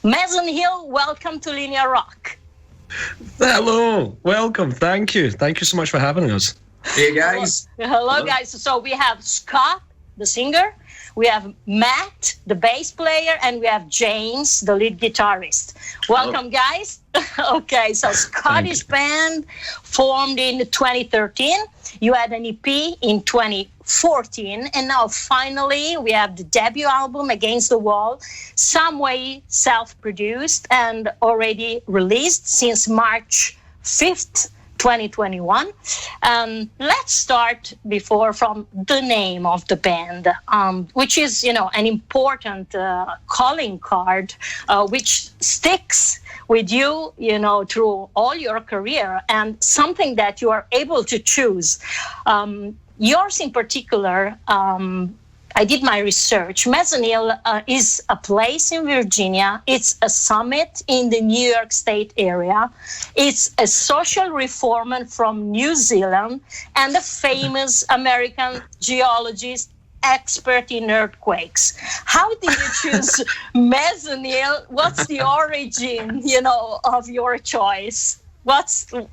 Mason Hill, welcome to Linea Rock. Hello, welcome. Thank you so much for having us. Hey guys. Hello guys. So we have Scott, the singer, we have Matt, the bass player, and we have James, the lead guitarist. Welcome, guys. Okay, so Scottish band formed in 2013. You had an EP in 2014, and now finally we have the debut album, Against the Wall, some way self-produced and already released since March 5th, 2021. Let's start from the name of the band, which is, an important calling card, which sticks with you, through all your career, and something that you are able to choose. Yours in particular, I did my research. Mason Hill is a place in Virginia. It's a summit in the New York State area. It's a social reformer from New Zealand and a famous American geologist expert in earthquakes. How did you choose Mason Hill? What's the origin, of your choice? What's the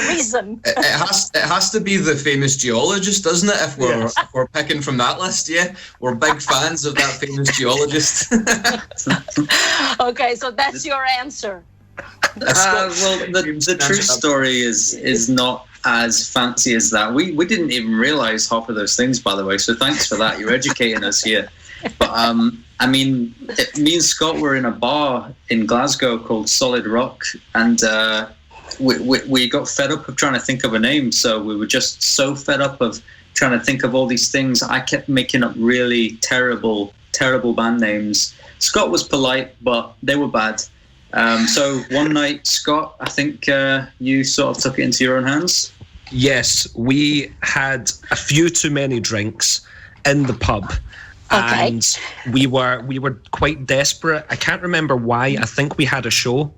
reason? It has to be the famous geologist, doesn't it? If we're picking from that list, yeah, we're big fans of that famous geologist. Okay, so that's your answer. Well, the true story is not as fancy as that. We didn't even realize half of those things, by the way. So thanks for that. You're educating us here. But me and Scott were in a bar in Glasgow called Solid Rock, and we got fed up of trying to think of a name. So we were just so fed up of trying to think of all these things. I kept making up really terrible band names. Scott was polite, but they were bad. So one night, Scott, I think you sort of took it into your own hands. Yes, we had a few too many drinks in the pub. Okay. And we were quite desperate. I can't remember why. I think we had a show.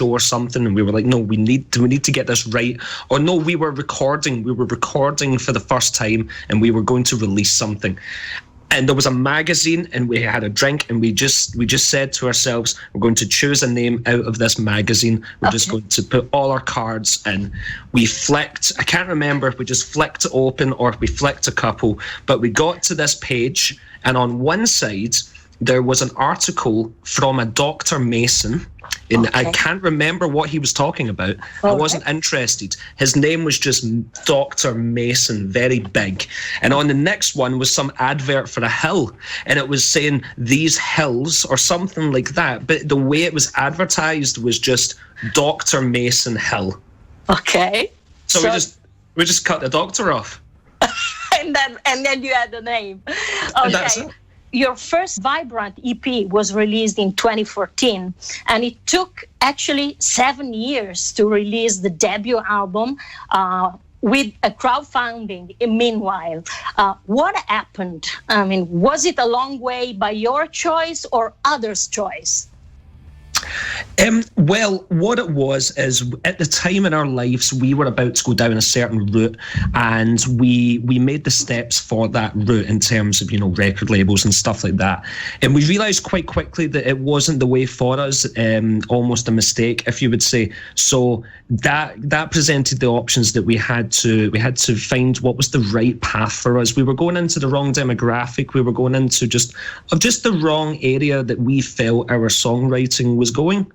Or something, and we were like, no, we need to get this right. Or no, we were recording. We were recording for the first time, and we were going to release something. And there was a magazine, and we had a drink, and we just said to ourselves, we're going to choose a name out of this magazine. We're just going to put all our cards in. We flicked, I can't remember if we just flicked it open or if we flicked a couple, but we got to this page, and on one side, there was an article from a Dr. Mason. I can't remember what he was talking about. Okay. I wasn't interested. His name was just Dr. Mason, very big. And on the next one was some advert for a hill. And it was saying these hills or something like that. But the way it was advertised was just Dr. Mason Hill. Okay. So we just cut the doctor off. and then you had the name. Okay. That's it. Your first Vibrant EP was released in 2014, and it took actually 7 years to release the debut album with a crowdfunding. Meanwhile, what happened? Was it a long way by your choice or others' choice? Well, what it was is at the time in our lives, we were about to go down a certain route, and we made the steps for that route in terms of, record labels and stuff like that. And we realised quite quickly that it wasn't the way for us, almost a mistake, if you would say. So that presented the options that we had to find what was the right path for us. We were going into the wrong demographic. We were going into just the wrong area that we felt our songwriting was going.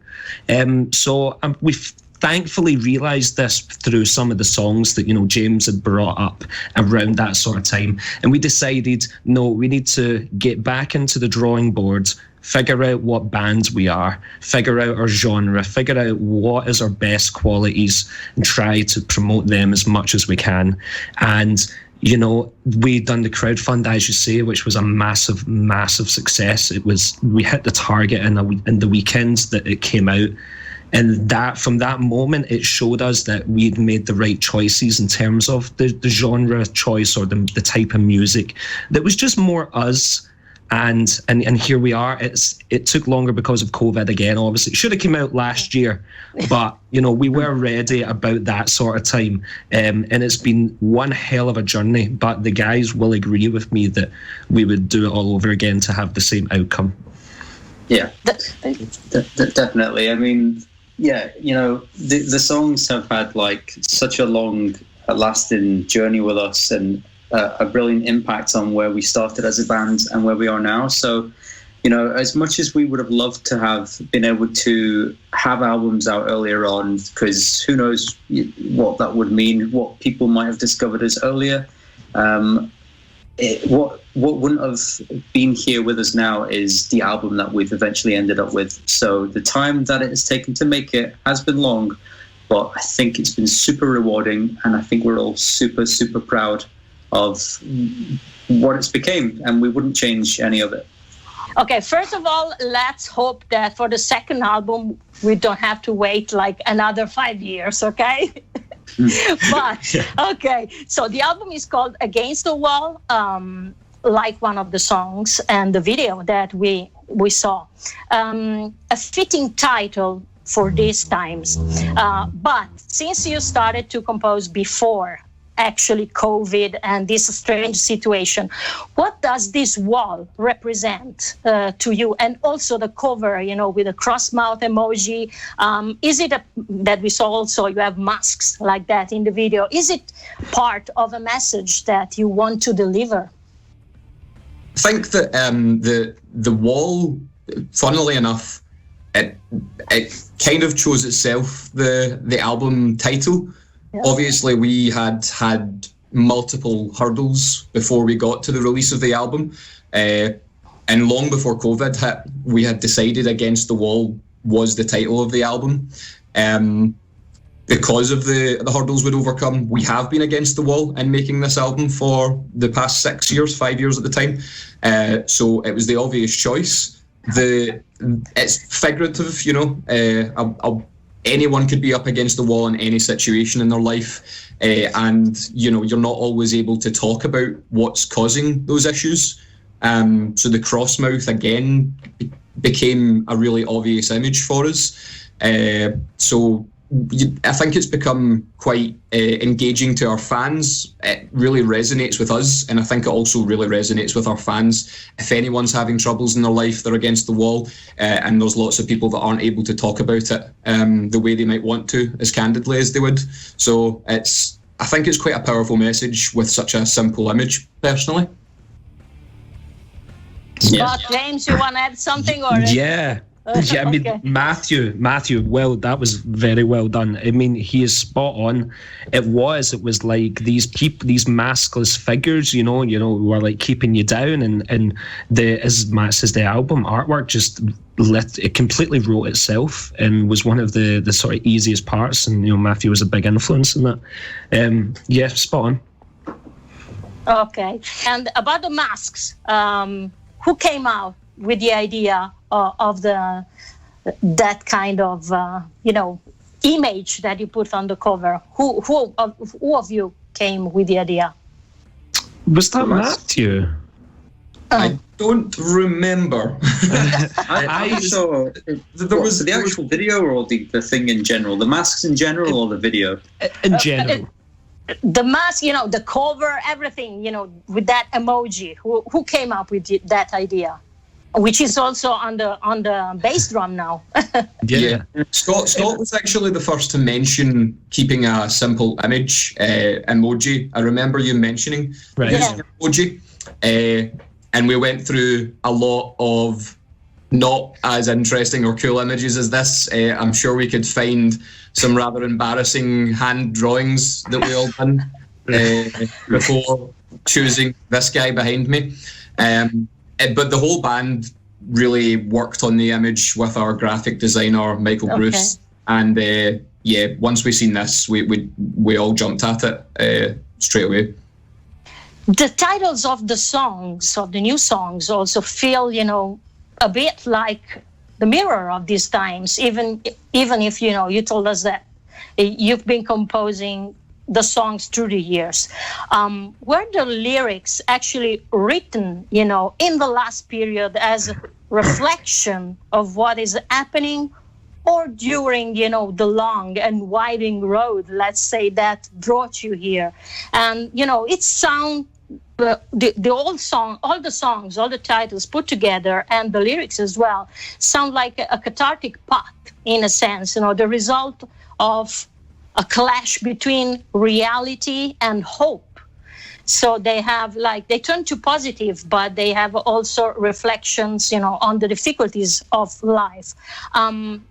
So we thankfully realised this through some of the songs that James had brought up around that sort of time, and we decided, no, we need to get back into the drawing board, figure out what bands we are, figure out our genre, figure out what is our best qualities, and try to promote them as much as we can. And we'd done the crowdfund, as you say, which was a massive, massive success. We hit the target in the weekends that it came out. And that from that moment, it showed us that we'd made the right choices in terms of the genre choice or the type of music that was just more us. And here we are. It took longer because of COVID again. Obviously, it should have come out last year, but we were ready about that sort of time. And it's been one hell of a journey. But the guys will agree with me that we would do it all over again to have the same outcome. Yeah, definitely. I mean, yeah, the songs have had like such a long lasting journey with us and a brilliant impact on where we started as a band and where we are now. So, as much as we would have loved to have been able to have albums out earlier on, because who knows what that would mean, what people might have discovered us earlier. What wouldn't have been here with us now is the album that we've eventually ended up with. So the time that it has taken to make it has been long, but I think it's been super rewarding, and I think we're all super, super proud of what it's became, and we wouldn't change any of it. Okay, first of all, let's hope that for the second album, we don't have to wait like another 5 years, okay? But, okay, so the album is called Against the Wall, like one of the songs and the video that we saw. A fitting title for these times. But since you started to compose before actually COVID and this strange situation, what does this wall represent to you? And also the cover, with a cross mouth emoji. Is it that we saw also you have masks like that in the video? Is it part of a message that you want to deliver? I think that the wall, funnily enough, it kind of chose itself the album title. Yeah. Obviously, we had multiple hurdles before we got to the release of the album. And long before COVID hit, we had decided Against the Wall was the title of the album. Because of the hurdles we'd overcome, we have been against the wall in making this album for the past 5 years at the time. So it was the obvious choice. It's figurative, anyone could be up against the wall in any situation in their life, and you're not always able to talk about what's causing those issues. So the cross mouth again became a really obvious image for us. So I think it's become quite engaging to our fans. It really resonates with us, and I think it also really resonates with our fans. If anyone's having troubles in their life, they're against the wall, and there's lots of people that aren't able to talk about it the way they might want to, as candidly as they would. So I think it's quite a powerful message with such a simple image, personally. Yeah. James, you want to add something? Or yeah. Yeah, I mean, okay. Matthew, well, that was very well done. I mean, he is spot on. It was like these maskless figures, who were like keeping you down, and as Matt says, the album artwork just it completely wrote itself and was one of the sort of easiest parts, and Matthew was a big influence in that. Yeah, spot on. Okay, and about the masks, who came out with the idea of that kind of image that you put on the cover? Who of you came with the idea? Was that Matthew? I don't remember. I saw there was the actual video or the thing in general, the masks in general, or the video in general. The mask, the cover, everything, with that emoji. Who came up with that idea? Which is also on the bass drum now. Yeah. Scott was actually the first to mention keeping a simple image emoji. I remember you mentioning using emoji. And we went through a lot of not as interesting or cool images as this. I'm sure we could find some rather embarrassing hand drawings that we all done before choosing this guy behind me. But the whole band really worked on the image with our graphic designer, Michael Bruce. And once we seen this, we all jumped at it straight away. The titles of the songs, of the new songs, also feel, a bit like the mirror of these times, even if, you told us that you've been composing the songs through the years. Were the lyrics actually written, in the last period as a reflection of what is happening, or during, the long and winding road, let's say, that brought you here? And, it sounds the old song, all the songs, all the titles put together, and the lyrics as well, sound like a cathartic path in a sense. The result of a clash between reality and hope. So they have they turn to positive, but they have also reflections, on the difficulties of life. And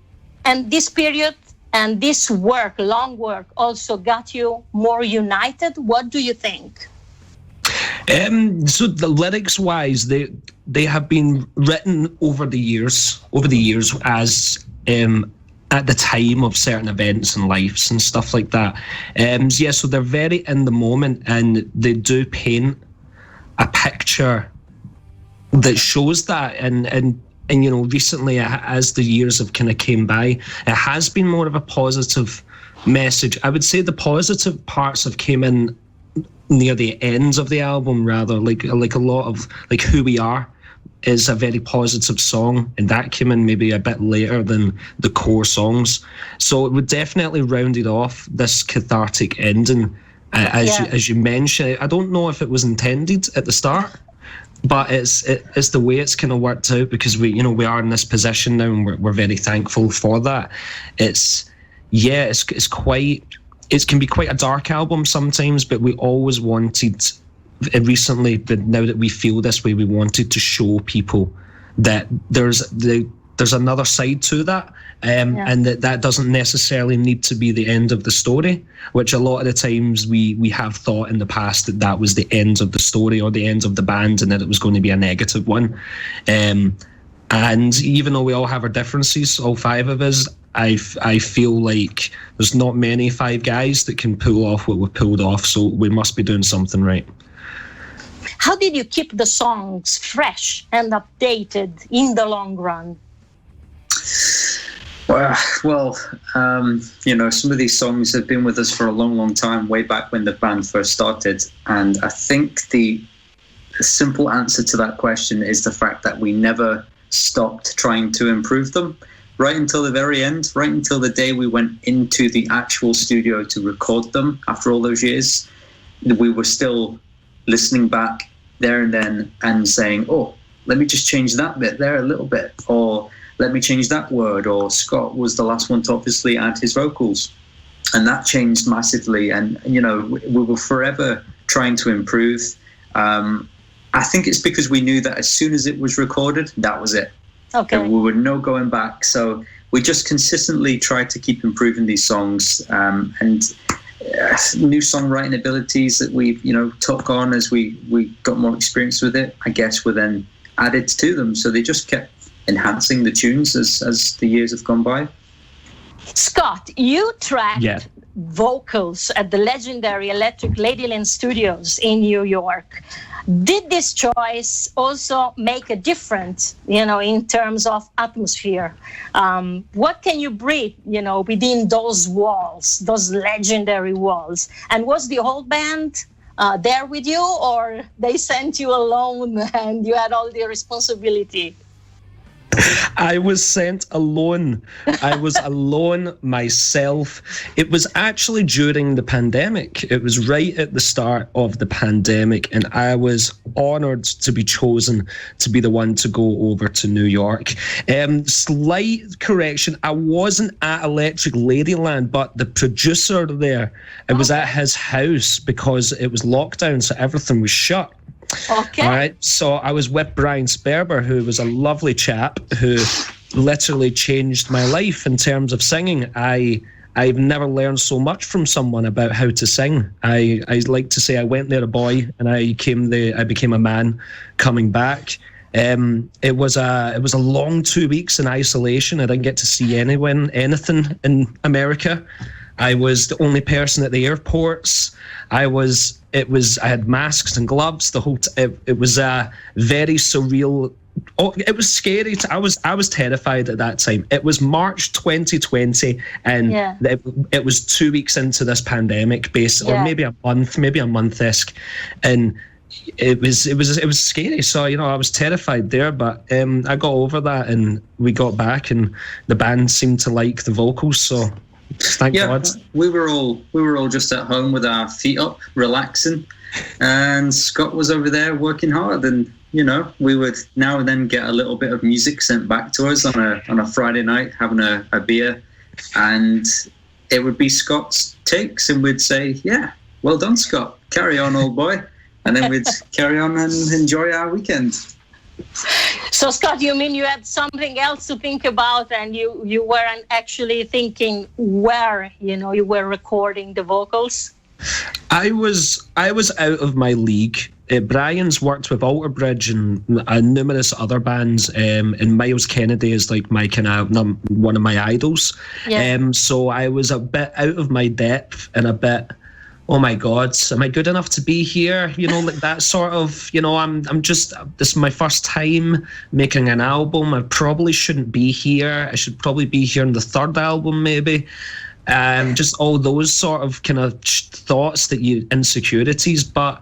this period and this work, long work, also got you more united. What do you think? So the lyrics-wise, they have been written over the years as at the time of certain events and lives and stuff like that. So they're very in the moment, and they do paint a picture that shows that. And recently, as the years have kind of came by, it has been more of a positive message. I would say the positive parts have came in near the ends of the album, rather, like a lot of Who We Are is a very positive song, and that came in maybe a bit later than the core songs. So it would definitely rounded off this cathartic ending, as you mentioned. I don't know if it was intended at the start, but it's the way it's kind of worked out, because we are in this position now, and we're very thankful for that. It can be quite a dark album sometimes, but we always wanted, recently, but now that we feel this way, we wanted to show people that there's another side to that, and that doesn't necessarily need to be the end of the story, which a lot of the times we have thought in the past that was the end of the story or the end of the band, and that it was going to be a negative one. And even though we all have our differences, all five of us, I feel like there's not many five guys that can pull off what we've pulled off, so we must be doing something right. How did you keep the songs fresh and updated in the long run? Well, some of these songs have been with us for a long, long time, way back when the band first started. And I think the simple answer to that question is the fact that we never stopped trying to improve them. Right until the very end, right until the day we went into the actual studio to record them after all those years, we were still listening back there and then and saying, oh, let me just change that bit there a little bit, or let me change that word, or Scott was the last one to obviously add his vocals, and that changed massively. And we were forever trying to improve. I think it's because we knew that as soon as it was recorded, that was it. Okay. And we were no going back. So we just consistently tried to keep improving these songs, and new songwriting abilities that we took on as we got more experience with it, I guess, were then added to them. So they just kept enhancing the tunes as the years have gone by. Scott, you tracked vocals at the legendary Electric Ladyland Studios in New York. Did this choice also make a difference, in terms of atmosphere? What can you breathe, within those walls, those legendary walls? And was the whole band there with you, or they sent you alone and you had all the responsibility? I was sent alone. I was alone myself. It was actually during the pandemic. It was right at the start of the pandemic, and I was honoured to be chosen to be the one to go over to New York. Slight correction, I wasn't at Electric Ladyland, but the producer there, it was at his house because it was lockdown, so everything was shut. Okay. All right. So I was with Brian Sperber, who was a lovely chap who literally changed my life in terms of singing. I've never learned so much from someone about how to sing. I like to say I went there a boy and I became a man coming back. It was a long 2 weeks in isolation. I didn't get to see anything in America. I was the only person at the airports. I had masks and gloves the whole it was a very surreal. It was scary. I was terrified at that time. It was March 2020, and it was 2 weeks into this pandemic, or maybe a month-esque, and it was scary. So I was terrified there, but I got over that, and we got back, and the band seemed to like the vocals. So Thank God. We were all just at home with our feet up, relaxing, and Scott was over there working hard. And we would now and then get a little bit of music sent back to us on a Friday night, having a beer, and it would be Scott's takes, and we'd say, "Yeah, well done, Scott. Carry on, old boy," and then we'd carry on and enjoy our weekend. So, Scott, you mean you had something else to think about, and you weren't actually thinking where you were recording the vocals? I was out of my league. Brian's worked with Alter Bridge and numerous other bands, and Miles Kennedy is like my one of my idols. Yeah. So I was a bit out of my depth and a bit, oh my God, am I good enough to be here? Like that sort of, I'm just, this is my first time making an album. I probably shouldn't be here. I should probably be here in the third album, maybe. Just all those sort of kind of thoughts insecurities. But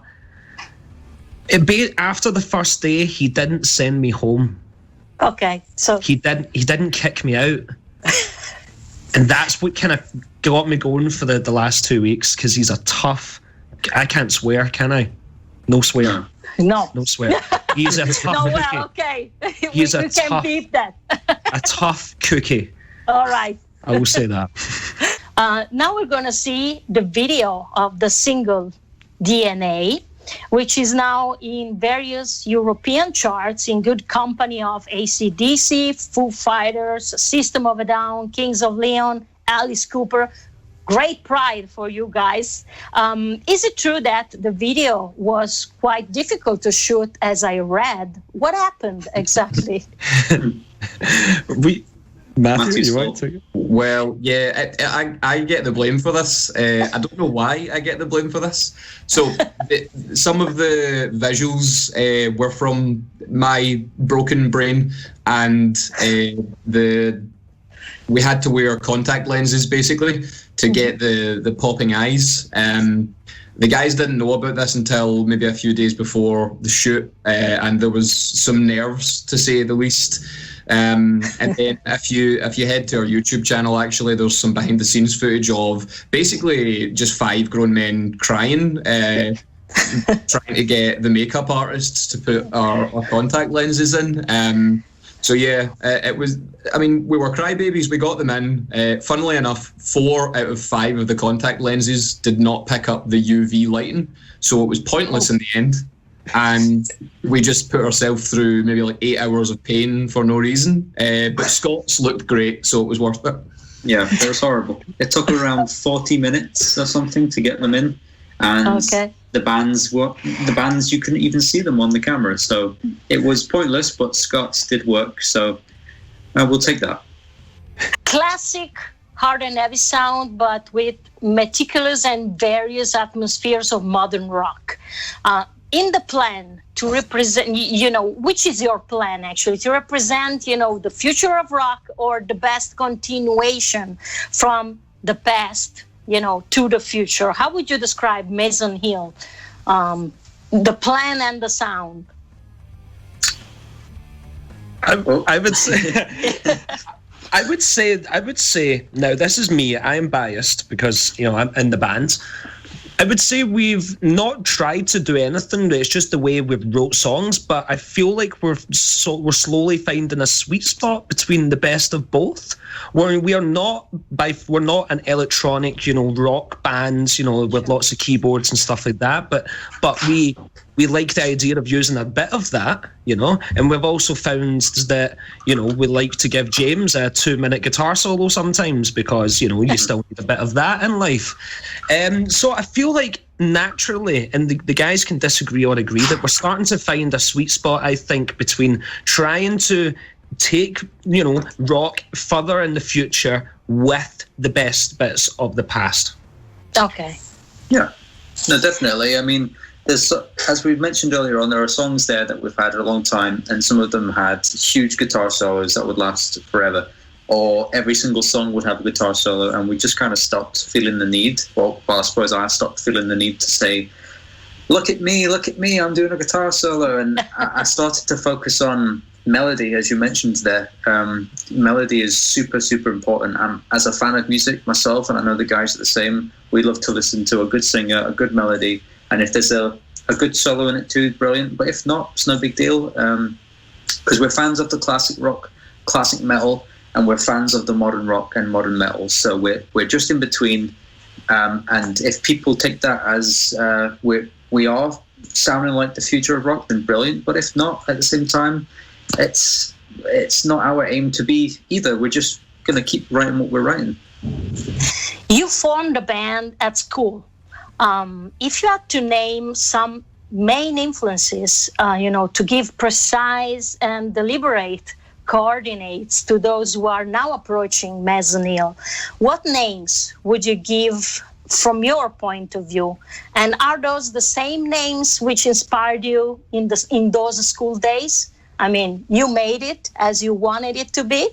after the first day, he didn't send me home. Okay, so he didn't kick me out. And that's what kind of got me going for the last 2 weeks, because he's a tough... I can't swear, can I? No swear. No swear. He's a tough cookie. Well, okay. He's we can beat that. A tough cookie. All right. I will say that. Now we're going to see the video of the single DNA, which is now in various European charts in good company of AC/DC, Foo Fighters, System of a Down, Kings of Leon, Alice Cooper. Great pride for you guys. Is it true that the video was quite difficult to shoot, as I read? What happened exactly? Matthew, you want to? Well, yeah, I get the blame for this. I don't know why I get the blame for this. So some of the visuals were from my broken brain, and we had to wear contact lenses basically to get the popping eyes. The guys didn't know about this until maybe a few days before the shoot, and there was some nerves, to say the least. And then if you head to our YouTube channel, actually, there's some behind the scenes footage of basically just 5 grown men crying, trying to get the makeup artists to put our contact lenses in. So yeah, it was. I mean, we were crybabies. We got them in. Funnily enough, 4 out of 5 of the contact lenses did not pick up the UV lighting, so it was pointless in the end. And we just put ourselves through maybe like 8 hours of pain for no reason. But Scott's looked great, so it was worth it. Yeah, it was horrible. It took around 40 minutes or something to get them in, and the bands you couldn't even see them on the camera, so it was pointless. But Scott's did work, so we'll take that. Classic hard and heavy sound, but with meticulous and various atmospheres of modern rock. In the plan to represent, which is your plan actually, to represent, the future of rock, or the best continuation from the past, to the future? How would you describe Mason Hill, the plan and the sound? I would say... I would say, now this is me, I am biased because, I'm in the band. I would say we've not tried to do anything. It's just the way we've wrote songs, but I feel like we're slowly finding a sweet spot between the best of both. We're not an electronic, rock band, with lots of keyboards and stuff like that. But we like the idea of using a bit of that, and we've also found that, we like to give James a 2-minute guitar solo sometimes because, you still need a bit of that in life. So I feel like naturally, and the guys can disagree or agree, that we're starting to find a sweet spot, I think, between trying to take, rock further in the future with the best bits of the past. Okay. Yeah. No, definitely. I mean, there's, as we've mentioned earlier on, there are songs there that we've had a long time, and some of them had huge guitar solos that would last forever, or every single song would have a guitar solo, and we just kind of stopped feeling the need. Well, I suppose I stopped feeling the need to say, look at me, I'm doing a guitar solo. And I started to focus on melody, as you mentioned there. Melody is super, super important. As a fan of music myself, and I know the guys are the same, we love to listen to a good singer, a good melody, and if there's a good solo in it too, brilliant. But if not, it's no big deal, because we're fans of the classic rock, classic metal, and we're fans of the modern rock and modern metal. So we're just in between. And if people take that as we are sounding like the future of rock, then brilliant. But if not, at the same time, it's not our aim to be either. We're just going to keep writing what we're writing. You formed a band at school. If you had to name some main influences, to give precise and deliberate coordinates to those who are now approaching Mezzanil, what names would you give from your point of view? And are those the same names which inspired you in those school days? I mean, you made it as you wanted it to be?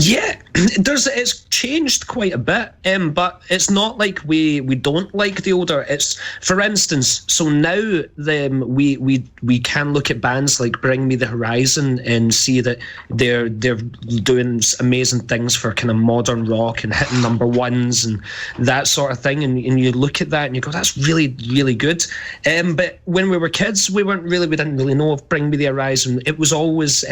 Yeah, it's changed quite a bit, but it's not like we don't like the older. It's, for instance, so now we can look at bands like Bring Me the Horizon and see that they're doing amazing things for kind of modern rock and hitting number ones and that sort of thing. And you look at that and you go, that's really, really good. But when we were kids, we didn't really know of Bring Me the Horizon. It was always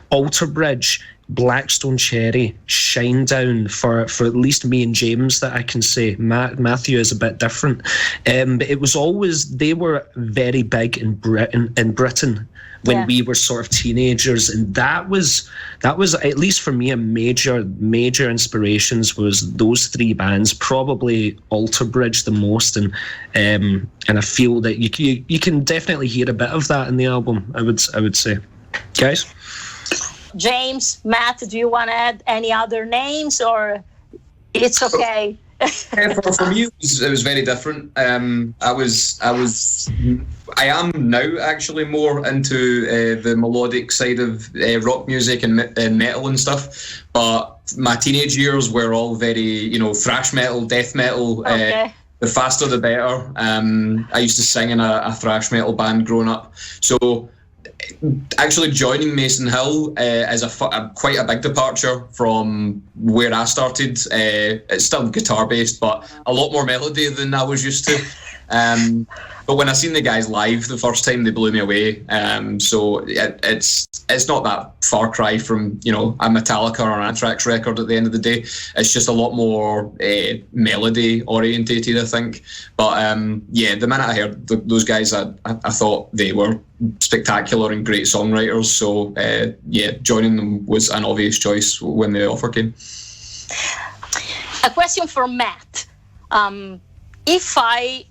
Alter Bridge, Blackstone Cherry, Shinedown for at least me and James that I can say. Matthew is a bit different. But it was always, they were very big in Britain when we were sort of teenagers, and that was at least for me a major inspirations was those three bands, probably Alter Bridge the most, and I feel that you can definitely hear a bit of that in the album. I would say, guys. James, Matt, do you want to add any other names, or it's okay? For me, it was very different. I am now actually more into the melodic side of rock music and metal and stuff. But my teenage years were all very, thrash metal, death metal. Okay. The faster the better. I used to sing in a thrash metal band growing up. So actually joining Mason Hill is quite a big departure from where I started. It's still guitar based, but a lot more melody than I was used to. But when I seen the guys live the first time, they blew me away. So it's not that far cry from a Metallica or an Anthrax record at the end of the day. It's just a lot more melody orientated, I think. But the minute I heard those guys, I thought they were spectacular and great songwriters. So joining them was an obvious choice when the offer came. A question for Matt. If I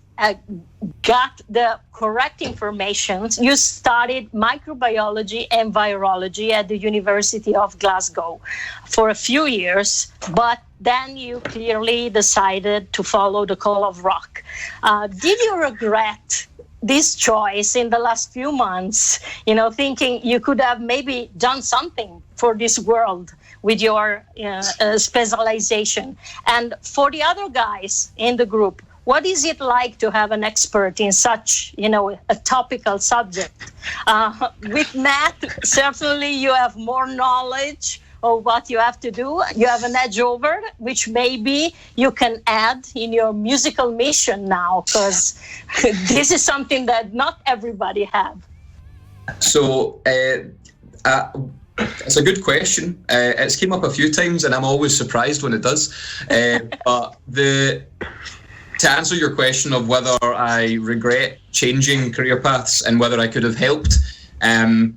got the correct information, you studied microbiology and virology at the University of Glasgow for a few years, but then you clearly decided to follow the call of rock. Did you regret this choice in the last few months, thinking you could have maybe done something for this world with your specialization? And for the other guys in the group, what is it like to have an expert in such, a topical subject? With Matt, certainly you have more knowledge of what you have to do. You have an edge over, which maybe you can add in your musical mission now, because this is something that not everybody have. So it's a good question. It's came up a few times, and I'm always surprised when it does. But to answer your question of whether I regret changing career paths and whether I could have helped, I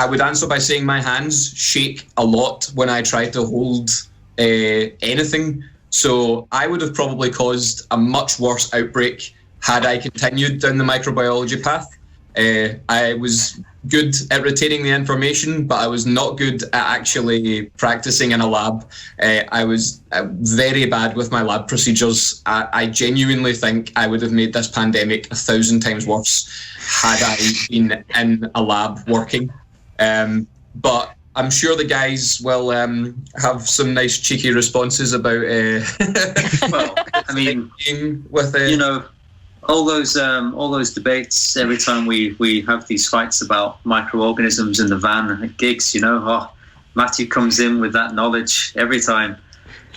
would answer by saying my hands shake a lot when I try to hold anything. So I would have probably caused a much worse outbreak had I continued down the microbiology path. I was good at retaining the information, but I was not good at actually practicing in a lab. I was very bad with my lab procedures. I genuinely think I would have made this pandemic 1,000 times worse had I been in a lab working. But I'm sure the guys will have some nice cheeky responses about well, I mean, with all those debates, every time we have these fights about microorganisms in the van at gigs, Matthew comes in with that knowledge every time,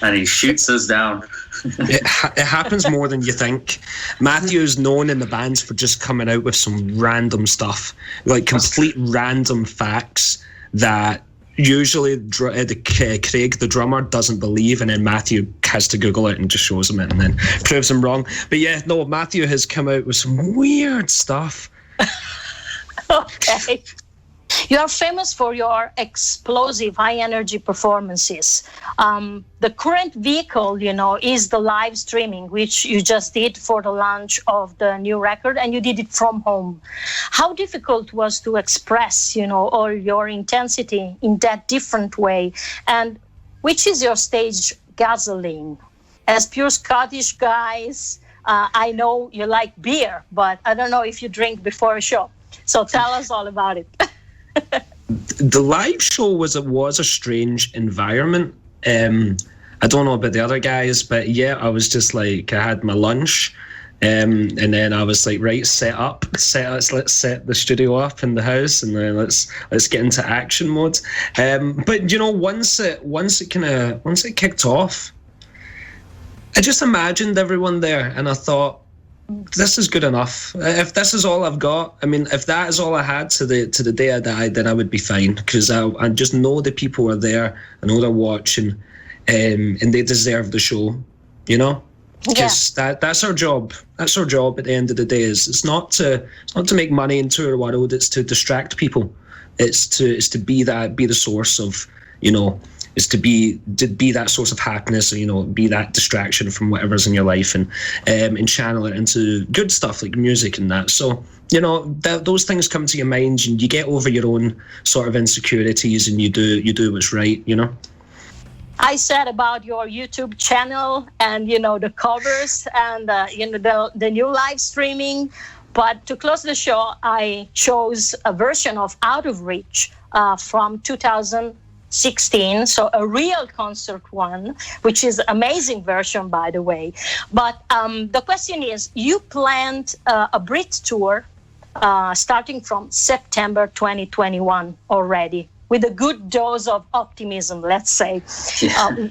and he shoots us down. It happens more than you think. Matthew is known in the bands for just coming out with some random stuff, like complete random facts that usually Craig, the drummer, doesn't believe, and then Matthew has to Google it and just shows him it and then proves him wrong. But yeah, no, Matthew has come out with some weird stuff. Okay. You are famous for your explosive, high-energy performances. The current vehicle, is the live streaming, which you just did for the launch of the new record, and you did it from home. How difficult was to express, all your intensity in that different way? And which is your stage gasoline? As pure Scottish guys, I know you like beer, but I don't know if you drink before a show. So tell us all about it. The live show was a strange environment. I don't know about the other guys, but yeah, I was just like, I had my lunch, and then I was like, right, let's set the studio up in the house, and then let's get into action mode. But once it kicked off, I just imagined everyone there, and I thought, this is good enough. If this is all I've got, if that is all I had to the day I died, then I would be fine, because I just know the people are there, I know they're watching, and they deserve the show, because that's our job. That's our job at the end of the day. It's not to make money in tour world. It's to distract people. It's to be the source of, is to be that source of happiness, be that distraction from whatever's in your life, and channel it into good stuff like music and that. So, those things come to your mind, and you get over your own sort of insecurities, and you do what's right, I said about your YouTube channel and, the covers and, the new live streaming. But to close the show, I chose a version of Out of Reach from 2016, so a real concert one, which is amazing version, by the way. But the question is, you planned a Brit tour starting from September 2021 already, with a good dose of optimism, let's say. Yeah.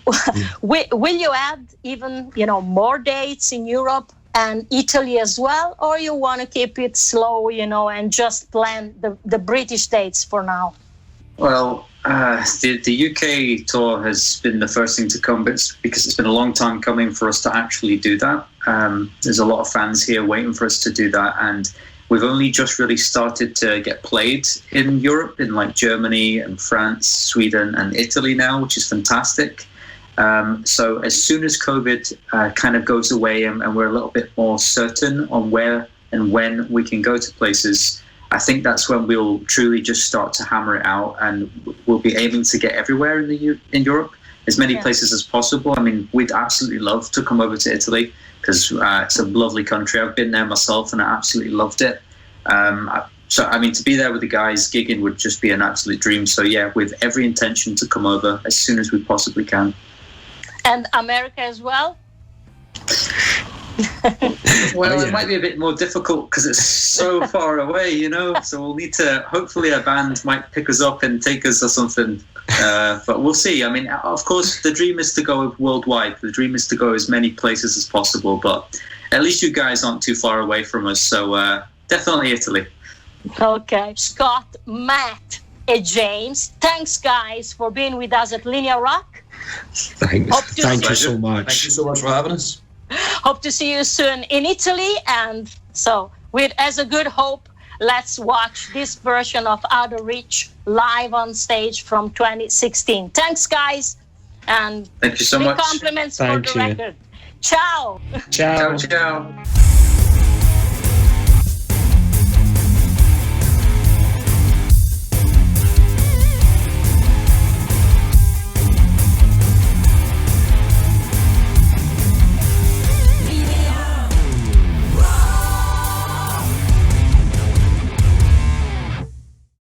Will you add even, more dates in Europe and Italy as well, or you want to keep it slow, and just plan the British dates for now? Well, the UK tour has been the first thing to come, but because it's been a long time coming for us to actually do that. There's a lot of fans here waiting for us to do that, and we've only just really started to get played in Europe, in like Germany and France, Sweden and Italy now, which is fantastic. So as soon as COVID kind of goes away and we're a little bit more certain on where and when we can go to places, I think that's when we'll truly just start to hammer it out, and we'll be aiming to get everywhere in Europe, as many places as possible. We'd absolutely love to come over to Italy, because it's a lovely country. I've been there myself and I absolutely loved it. So to be there with the guys gigging would just be an absolute dream. So yeah, with every intention to come over as soon as we possibly can. And America as well? Well, it might be a bit more difficult because it's so far away, so we'll need to, hopefully a band might pick us up and take us or something, but we'll see. Of course the dream is to go worldwide. The dream is to go as many places as possible, but at least you guys aren't too far away from us, so definitely Italy. Okay. Scott, Matt and James, thanks guys for being with us at Linea Rock. Thank you so much. Thank you so much for having us. Hope to see you soon in Italy. And so, as a good hope, let's watch this version of Out of Reach live on stage from 2016. Thanks, guys. And thank you so much. Compliments for the record. Ciao. Ciao. Ciao.